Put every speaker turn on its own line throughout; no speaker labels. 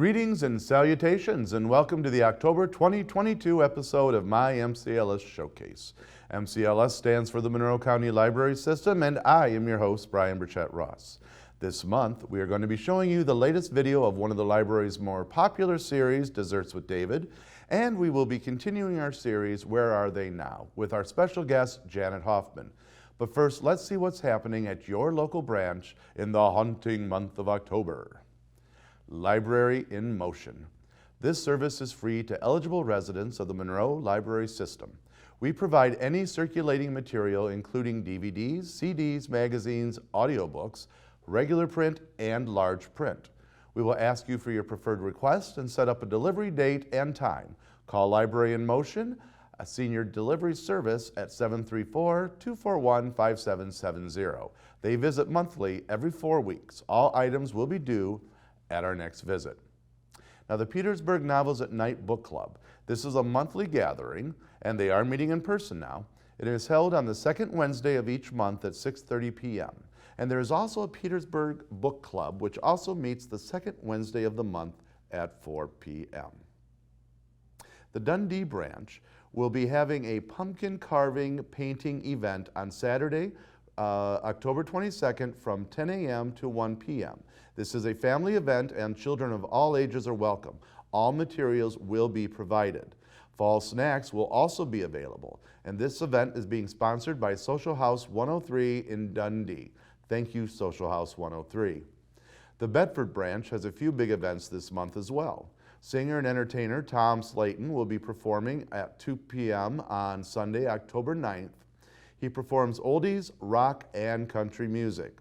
Greetings and salutations, and welcome to the October 2022 episode of MyMCLS Showcase. MCLS stands for the Monroe County Library System, and I am your host, Brian Burchett Ross. This month, we are going to be showing you the latest video of one of the library's more popular series, Desserts with David, and we will be continuing our series, Where Are They Now?, with our special guest, Janet Hoffman. But first, let's see what's happening at your local branch in the haunting month of October. Library in Motion. This service is free to eligible residents of the Monroe Library System. We provide any circulating material including DVDs, CDs, magazines, audiobooks, regular print, and large print. We will ask you for your preferred request and set up a delivery date and time. Call Library in Motion, a senior delivery service at 734-241-5770. They visit monthly every 4 weeks. All items will be due at our next visit. Now, the Petersburg Novels at Night Book Club. This is a monthly gathering, and they are meeting in person now. It is held on the second Wednesday of each month at 6:30 p.m. And there is also a Petersburg Book Club, which also meets the second Wednesday of the month at 4 p.m. The Dundee branch will be having a pumpkin carving painting event on Saturday, October 22nd from 10 a.m. to 1 p.m. This is a family event and children of all ages are welcome. All materials will be provided. Fall snacks will also be available, and this event is being sponsored by Social House 103 in Dundee. Thank you, Social House 103. The Bedford branch has a few big events this month as well. Singer and entertainer Tom Slayton will be performing at 2 p.m. on Sunday, October 9th. He performs oldies, rock, and country music.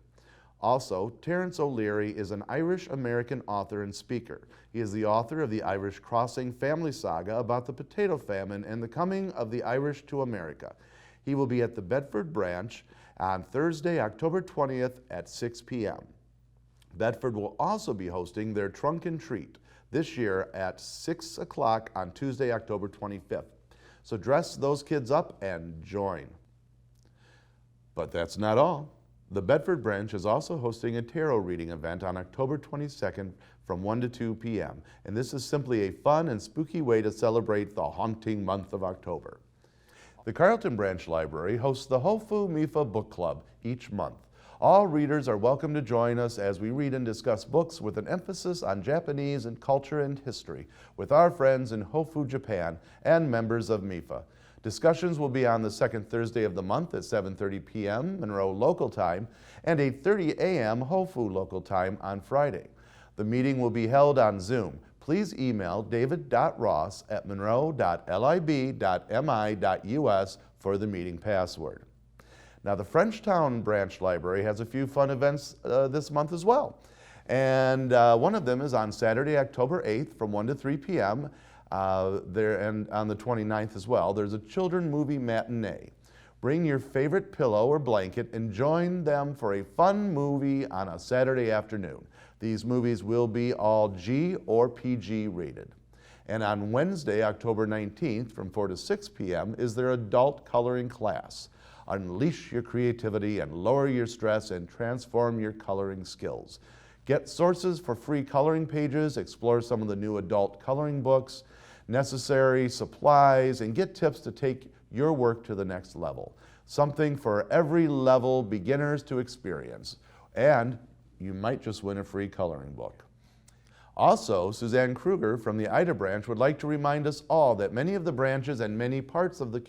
Also, Terence O'Leary is an Irish-American author and speaker. He is the author of the Irish Crossing family saga about the potato famine and the coming of the Irish to America. He will be at the Bedford branch on Thursday, October 20th at 6 p.m. Bedford will also be hosting their Trunk and Treat this year at 6 o'clock on Tuesday, October 25th. So dress those kids up and join. But that's not all. The Bedford branch is also hosting a tarot reading event on October 22nd from 1 to 2 p.m. And this is simply a fun and spooky way to celebrate the haunting month of October. The Carleton Branch Library hosts the Hofu Mifa Book Club each month. All readers are welcome to join us as we read and discuss books with an emphasis on Japanese and culture and history with our friends in Hofu, Japan, and members of MIFA. Discussions will be on the second Thursday of the month at 7:30 p.m. Monroe local time and 8:30 a.m. Hofu local time on Friday. The meeting will be held on Zoom. Please email david.ross@monroe.lib.mi.us for the meeting password. Now, the Frenchtown Branch Library has a few fun events this month as well. And one of them is on Saturday, October 8th from 1 to 3 p.m. And on the 29th as well. There's a children movie matinee. Bring your favorite pillow or blanket and join them for a fun movie on a Saturday afternoon. These movies will be all G or PG rated. And on Wednesday, October 19th from 4 to 6 p.m. is their adult coloring class. Unleash your creativity and lower your stress and transform your coloring skills. Get sources for free coloring pages, explore some of the new adult coloring books, necessary supplies, and get tips to take your work to the next level. Something for every level beginners to experience. And you might just win a free coloring book. Also, Suzanne Kruger from the Ida branch would like to remind us all that many of the branches and many parts of the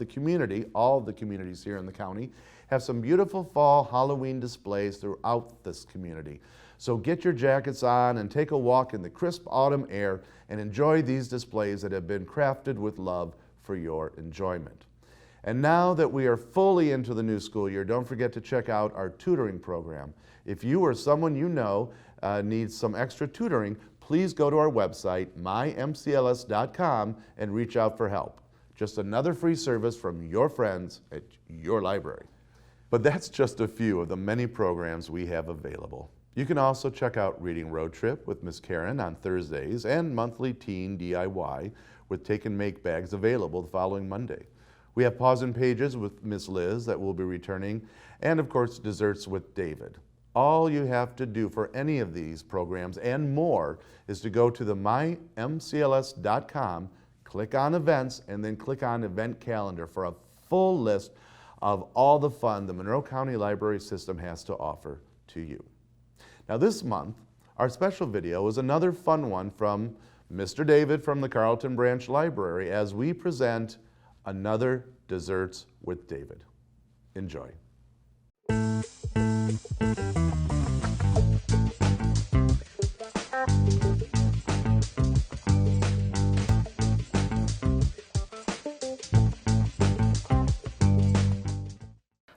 community, all of the communities here in the county, have some beautiful fall Halloween displays throughout this community. So get your jackets on and take a walk in the crisp autumn air and enjoy these displays that have been crafted with love for your enjoyment. And now that we are fully into the new school year, don't forget to check out our tutoring program. If you or someone you know needs some extra tutoring, please go to our website, mymcls.com, and reach out for help. Just another free service from your friends at your library. But that's just a few of the many programs we have available. You can also check out Reading Road Trip with Miss Karen on Thursdays and monthly teen DIY with Take and Make bags available the following Monday. We have Pause and Pages with Miss Liz that will be returning, and of course, Desserts with David. All you have to do for any of these programs and more is to go to the MyMCLS.com, click on events, and then click on event calendar for a full list of all the fun the Monroe County Library System has to offer to you. Now this month, our special video is another fun one from Mr. David from the Carlton Branch Library as we present another Desserts with David. Enjoy.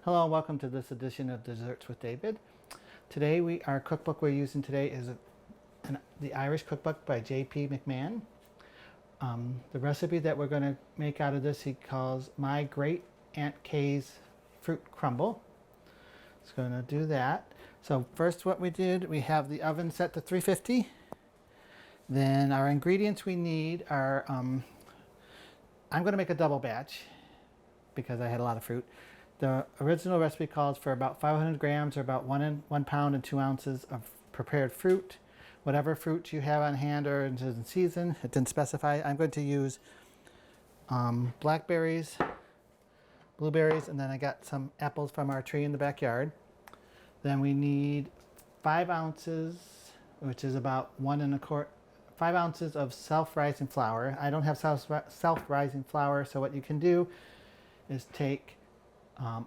Hello and welcome to this edition of Desserts with David. Today our cookbook we're using today is the Irish cookbook by J.P. McMahon. The recipe that we're going to make out of this he calls My Great Aunt Kay's Fruit Crumble. It's going to do that. So first what we did, we have the oven set to 350. Then our ingredients we need are, I'm going to make a double batch because I had a lot of fruit. The original recipe calls for about 500 grams or about 1 pound and 2 ounces of prepared fruit. Whatever fruit you have on hand or in season, it didn't specify. I'm going to use blackberries, blueberries, and then I got some apples from our tree in the backyard. Then we need 5 ounces, which is about 5 ounces of self-rising flour. I don't have self-rising flour, so what you can do is take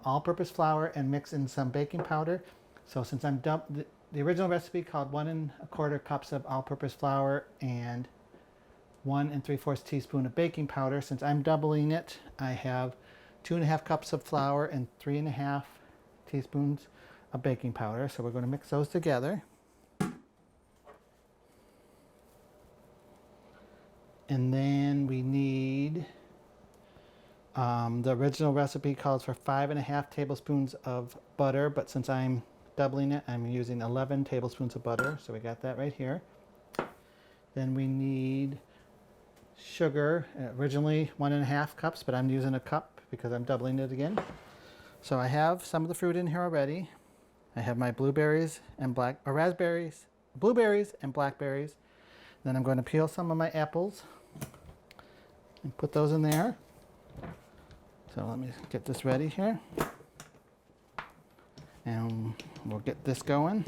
all-purpose flour and mix in some baking powder. So since the original recipe called 1 1/4 cups of all-purpose flour and 1 3/4 teaspoon of baking powder. Since I'm doubling it, I have 2 1/2 cups of flour and 3 1/2 teaspoons of baking powder. So we're going to mix those together. And then we need the original recipe calls for 5 1/2 tablespoons of butter, but since I'm doubling it, I'm using 11 tablespoons of butter. So we got that right here. Then we need sugar, originally 1 1/2 cups, but I'm using a cup because I'm doubling it again. So I have some of the fruit in here already. I have my blueberries and blueberries and blackberries. Then I'm going to peel some of my apples and put those in there. So let me get this ready here. And we'll get this going.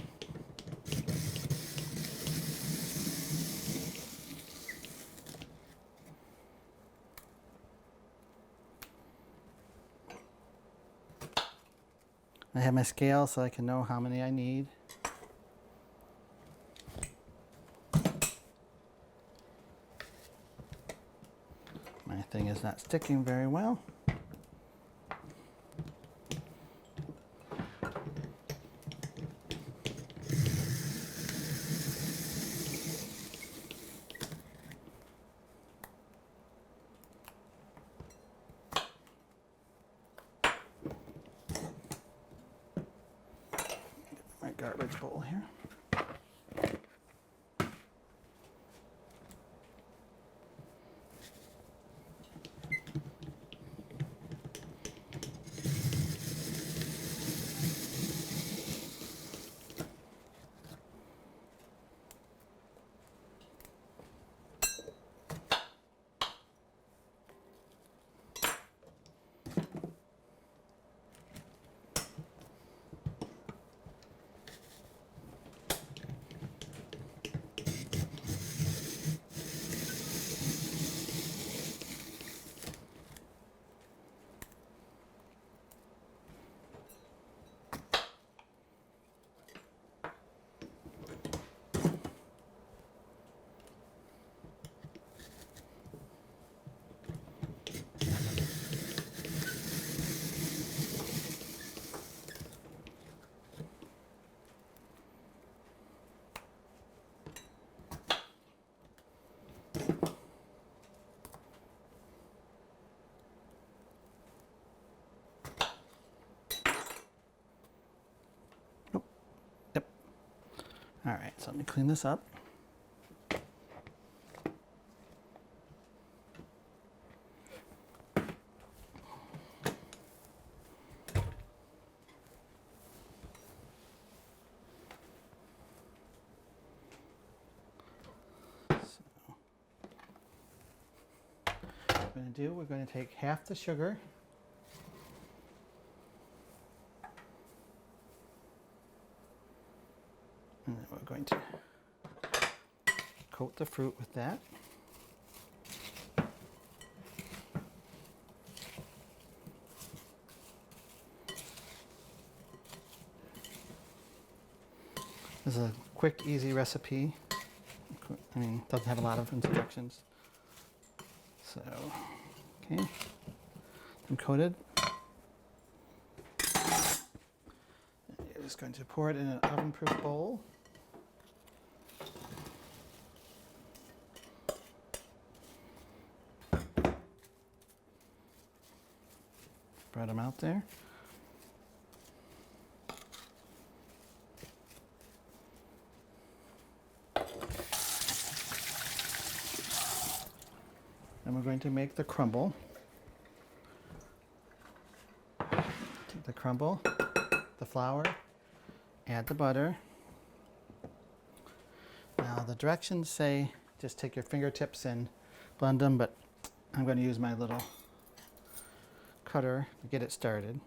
I have my scale so I can know how many I need. My thing is not sticking very well. My garbage bowl here. All right, so let me clean this up. going to do, we're going to take half the sugar and then we're going to coat the fruit with that. This is a quick, easy recipe. I mean, doesn't have a lot of instructions. So, okay, I'm coated. You're just going to pour it in an oven-proof bowl. Spread them out there. Then we're going to make the crumble. Take the crumble, the flour, add the butter. Now the directions say just take your fingertips and blend them, but I'm going to use my little cutter to get it started.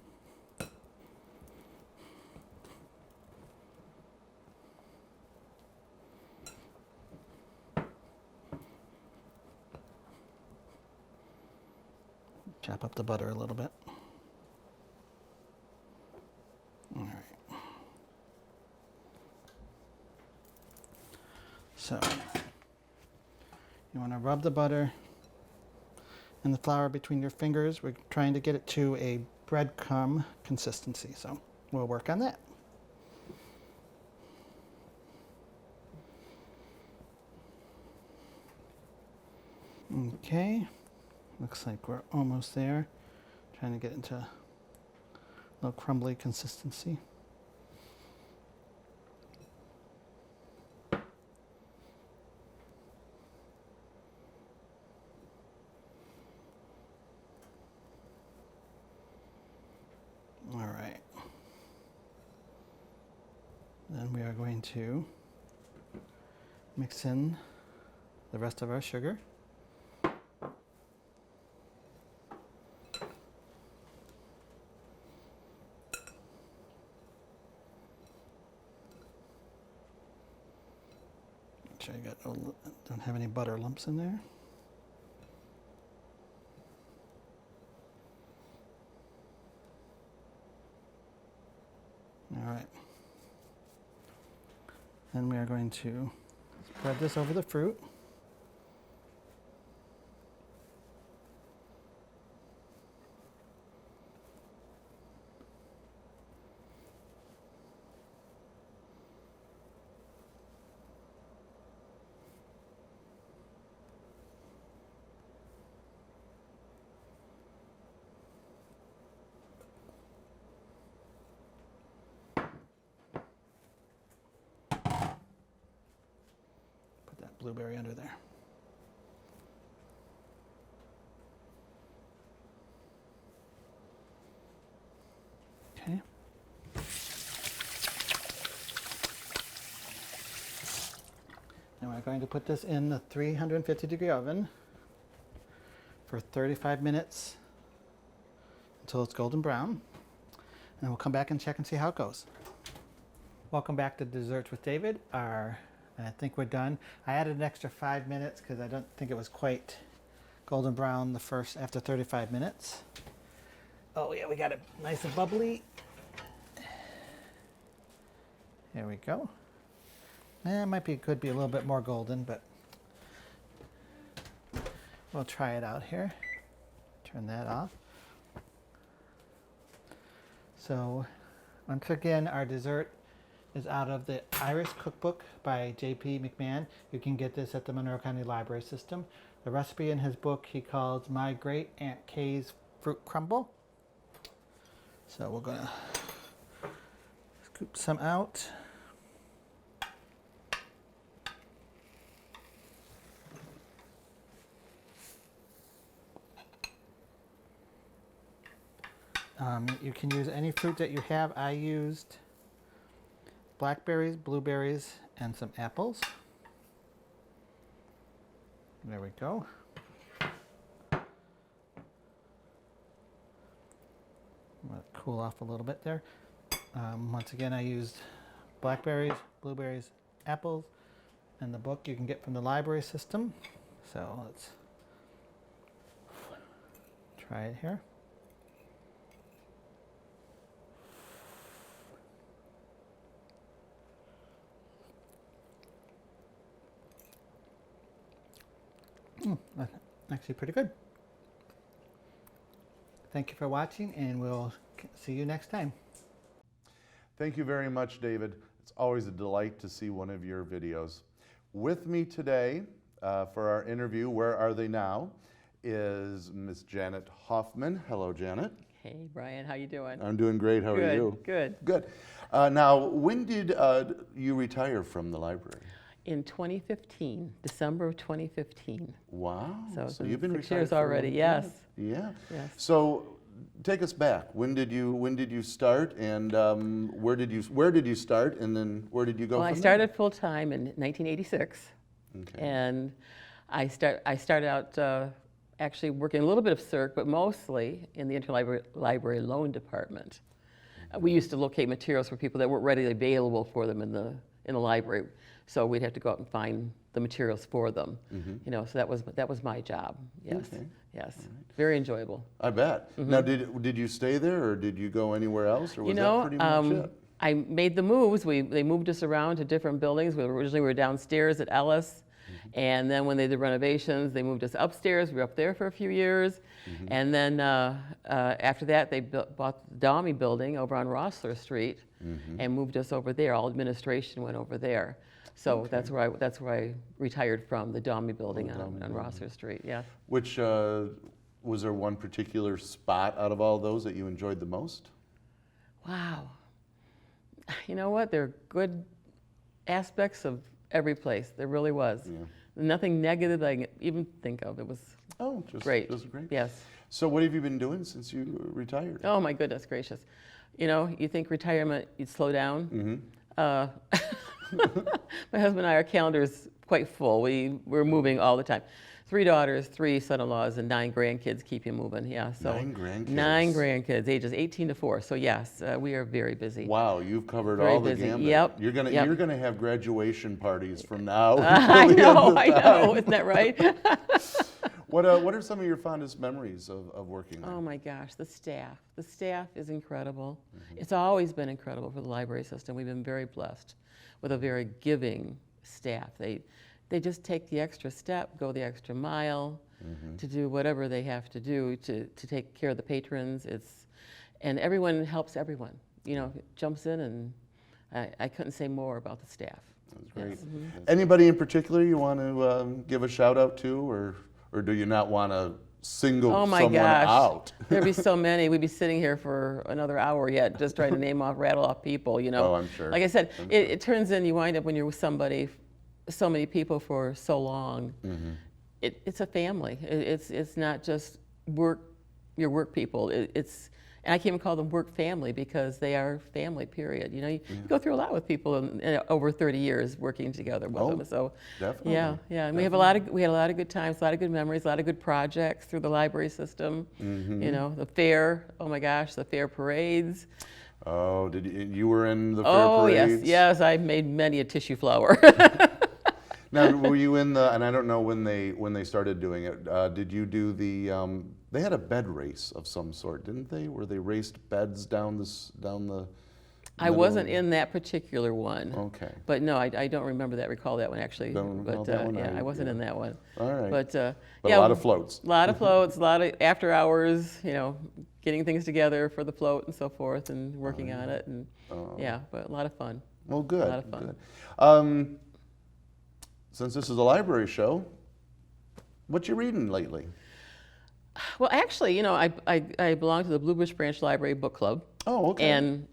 Chop up the butter a little bit. All right. So you want to rub the butter and the flour between your fingers. We're trying to get it to a breadcrumb consistency, so we'll work on that. Okay. Looks like we're almost there. Trying to get into a little crumbly consistency. All right. Then we are going to mix in the rest of our sugar. Make sure I don't have any butter lumps in there. All right. Then we are going to spread this over the fruit. Blueberry under there. Okay. Now we're going to put this in the 350-degree oven for 35 minutes until it's golden brown. And we'll come back and check and see how it goes. Welcome back to Desserts with David. I think we're done. I added an extra 5 minutes because I don't think it was quite golden brown after 35 minutes. Oh yeah, we got it nice and bubbly. There we go. Could be a little bit more golden, but we'll try it out here. Turn that off. So once again, our dessert is out of the Irish Cookbook by J.P. McMahon. You can get this at the Monroe County Library System. The recipe in his book he calls My Great Aunt Kay's Fruit Crumble. So we're gonna scoop some out. You can use any fruit that you have. I used blackberries, blueberries, and some apples. There we go. cool off a little bit there. Once again, I used blackberries, blueberries, apples, and the book you can get from the library system. So let's try it here. That's actually pretty good. Thank you for watching, and we'll see you next time.
Thank you very much, David. It's always a delight to see one of your videos. With me today for our interview, Where Are They Now?, is Miss Janet Hoffman. Hello, Janet.
Hey, Brian, how you doing?
I'm doing great. How are you?
Good.
Good. Now, when did you retire from the library?
In 2015, December of 2015.
Wow.
So
you've been
6
retired
years already. Yes.
Yeah.
Yes.
So take us back. When did you start, and where did you start, and then where did you go?
Well, I started full time in 1986,
Okay.
and I started out actually working a little bit of CERC, but mostly in the interlibrary loan department. We used to locate materials for people that weren't readily available for them in the library. So we'd have to go out and find the materials for them. You know, so that was my job. Yes,
Okay.
yes, very enjoyable.
I bet. Now, did you stay there, or did you go anywhere else, or was that pretty much it?
I made the moves. They moved us around to different buildings. Originally we were downstairs at Ellis, and then when they did renovations, they moved us upstairs. We were up there for a few years, and then after that, they bought the Dahmy building over on Rossler Street, and moved us over there. All administration went over there. So that's where I retired from, the Dahmy building on Rossler Street. Yeah.
Which was there one particular spot out of all those that you enjoyed the most?
Wow. You know what? There are good aspects of every place. There really was.
Yeah.
Nothing negative I can even think of. It was great.
Just great.
Yes.
So what have you been doing since you retired?
Oh my goodness gracious. You know, you think retirement, you'd slow down. My husband and I, our calendar is quite full. We're moving all the time. 3 daughters, 3 son-in-laws, and 9 grandkids keep you moving. Yeah, so
9 grandkids.
9 grandkids, ages 18 to 4. So yes, we are very busy.
Wow, you've covered
Very
all the
busy.
gamut.
Yep.
You're gonna
Yep.
you're gonna have graduation parties from now.
I
until the end of
know,
time.
isn't that right?
What are some of your fondest memories of working there?
Oh my gosh, the staff. The staff is incredible. It's always been incredible for the library system. We've been very blessed with a very giving staff. They just take the extra step, go the extra mile to do whatever they have to do to take care of the patrons. And everyone helps everyone. You know, jumps in, and I couldn't say more about the staff.
That's great.
Yes.
Anybody in particular you want to give a shout out to, or do you not want to single
Oh my
someone
gosh,
out?
there'd be so many. We'd be sitting here for another hour yet, just trying to rattle off people. You know,
Oh, I'm sure.
Like I said, it turns in. You wind up when you're with somebody, so many people for so long. It's a family. It's not just your work people. And I can't even call them work family because they are family, period. You know, you go through a lot with people in over 30 years working together with them. So,
definitely.
yeah. And we had a lot of good times, a lot of good memories, a lot of good projects through the library system. You know, the fair, oh my gosh, the fair parades.
Oh, you were in the fair
Oh,
parades?
yes, I made many a tissue flower.
Now, were you in the? And I don't know when they started doing it. Did you do the? They had a bed race of some sort, didn't they? Where they raced beds down the.
I wasn't in that particular one.
Okay.
But no, I don't recall that one actually.
Don't recall
But
that one?
I wasn't in that one.
All right.
But
But a lot of floats.
A lot of floats, a lot of after hours, you know, getting things together for the float and so forth, and working on it, and yeah, but a lot of fun.
Well, good.
A lot of fun.
Good. Since this is a library show, what you reading lately?
Well, actually, you know, I belong to the Blue Bush Branch Library Book Club.
Oh, okay.
And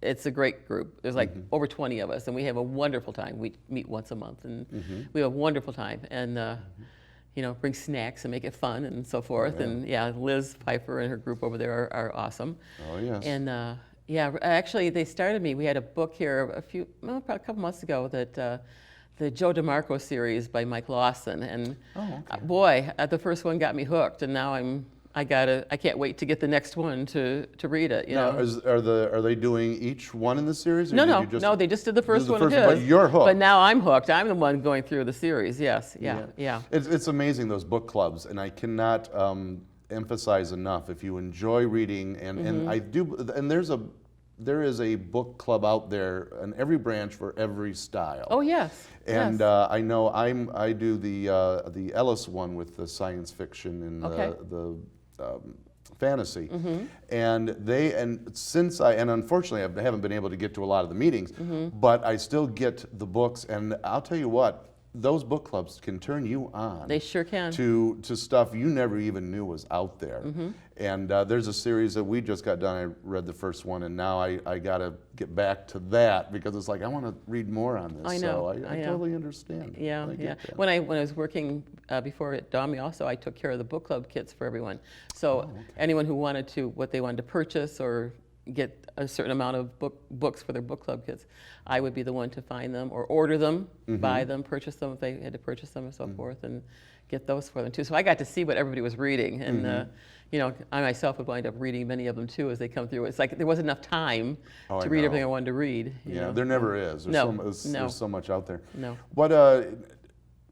it's a great group. There's like over 20 of us, and we have a wonderful time. We meet once a month, and we have a wonderful time. And you know, bring snacks and make it fun and so forth. And yeah, Liz Pfeiffer and her group over there are awesome.
Oh, yes.
And yeah, actually, they started me. We had a book here probably a couple months ago that. The Joe DeMarco series by Mike Lawson, and boy, the first one got me hooked, and now I can't wait to get the next one to read it. You
Now,
know.
are they doing each one in the series? Or
No,
did
no,
you just,
no. They just did the first
the
one
first
of
one,
his.
but you're hooked.
But now I'm hooked. I'm the one going through the series. Yes, yeah.
It's amazing, those book clubs, and I cannot emphasize enough. If you enjoy reading, and I do, and there is a book club out there in every branch for every style.
Oh yes.
And
yes.
I know I do the Ellis one with the science fiction and the fantasy, and since and unfortunately I haven't been able to get to a lot of the meetings, but I still get the books, and I'll tell you what, those book clubs can turn you on.
They sure can.
To stuff you never even knew was out there. And there's a series that we just got done. I read the first one, and now I got to get back to that because it's like I want to read more on this.
I know.
So I totally understand.
Yeah,
I
yeah.
get that.
When I was working before at Dami, also I took care of the book club kits for everyone. So anyone who wanted what they wanted to purchase or get a certain amount of books for their book club kits, I would be the one to find them or order them, buy them, purchase them if they had to purchase them and so forth, and get those for them too. So I got to see what everybody was reading, and you know, I myself would wind up reading many of them too as they come through. It's like there wasn't enough time to read everything I wanted to read. You know?
There never is. There's so much out there.
No.
But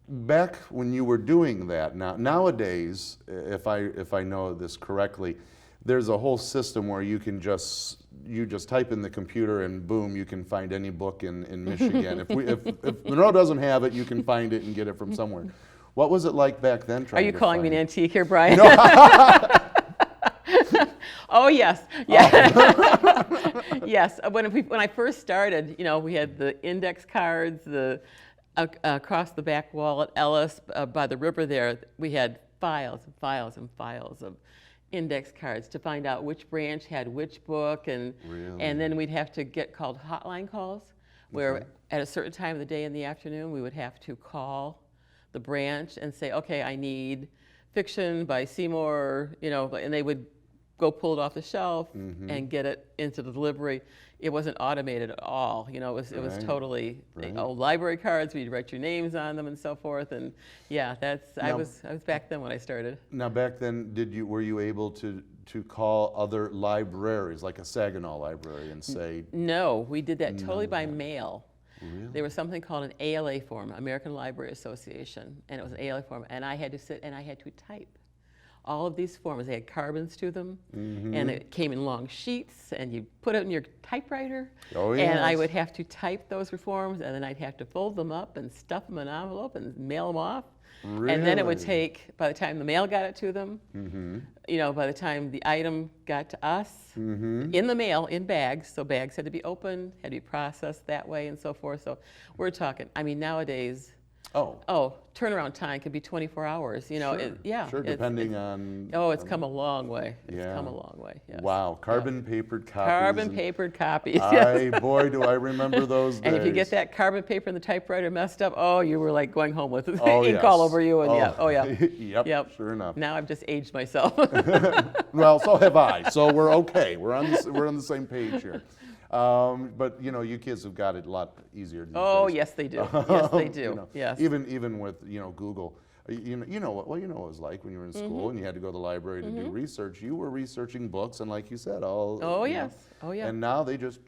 back when you were doing that, nowadays, if I know this correctly, there's a whole system where you just type in the computer and boom, you can find any book in Michigan. if Monroe doesn't have it, you can find it and get it from somewhere. What was it like back then?
Are you calling me an antique here, Brian?
No.
Oh yes, yeah, yes. When I first started, you know, we had the index cards, across the back wall at Ellis by the river there. We had files and files and files of index cards to find out which branch had which book, and then we'd have to get called hotline calls, where at a certain time of the day in the afternoon we would have to call the branch and say, okay, I need fiction by Seymour, you know, and they would go pull it off the shelf and get it into the delivery. It wasn't automated at all, you know. It was totally old library cards. We'd write your names on them and so forth, and yeah, I was back then when I started.
Now back then, were you able to call other libraries, like a Saginaw library, and say? No,
we did that totally by mail. Really? There was something called an ALA form, American Library Association, and it was an ALA form, and I had to sit and I had to type all of these forms. They had carbons to them, and it came in long sheets, and you put it in your typewriter, and I would have to type those forms, and then I'd have to fold them up and stuff them in an envelope and mail them off. Really? And then it would take, by the time the mail got it to them, you know, by the time the item got to us, in the mail, in bags, so bags had to be opened, had to be processed that way and so forth. So we're talking, I mean, nowadays, turnaround time could be 24 hours, you know.
Sure, depending on...
Oh, it's come a long way. It's come a long way, yes.
Wow, carbon-papered copies.
Carbon-papered copies,
boy, do I remember those days.
And if you get that carbon paper in the typewriter messed up, you were like going home with ink all over you, and
Yep, sure enough.
Now I've just aged myself.
Well, so have I, so we're okay. We're on the same page here. But you know, you kids have got it a lot easier these days.
Yes, they do. Yes, they do.
You know,
yes.
Even with Google, you know what it was like when you were in school and you had to go to the library to do research. You were researching books, and like you said, and now they just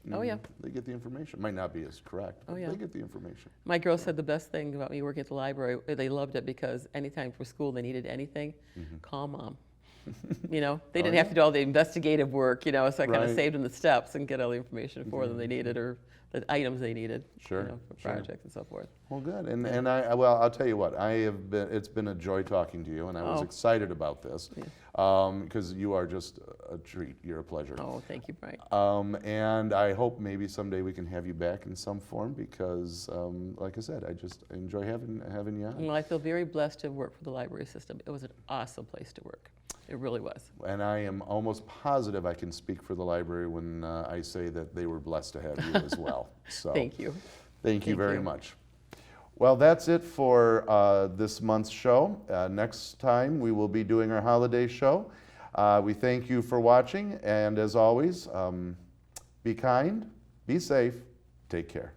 they get the information. Might not be as correct, but they get the information.
My girls said the best thing about me working at the library, they loved it because anytime for school they needed anything, call mom. You know, they didn't have to do all the investigative work, you know, so I kind of saved them the steps and get all the information for them they needed, or the items they needed, you know, for projects and so forth.
Well, good. And I'll tell you what, it's been a joy talking to you, and I was excited about this because you are just a treat. You're a pleasure.
Oh, thank you, Brian.
And I hope maybe someday we can have you back in some form because, like I said, I enjoy having you on.
Well, I feel very blessed to work for the library system. It was an awesome place to work. It really was.
And I am almost positive I can speak for the library when I say that they were blessed to have you as well. So
thank you.
Thank you very much. Well, that's it for this month's show. Next time we will be doing our holiday show. We thank you for watching, and as always, be kind, be safe, take care.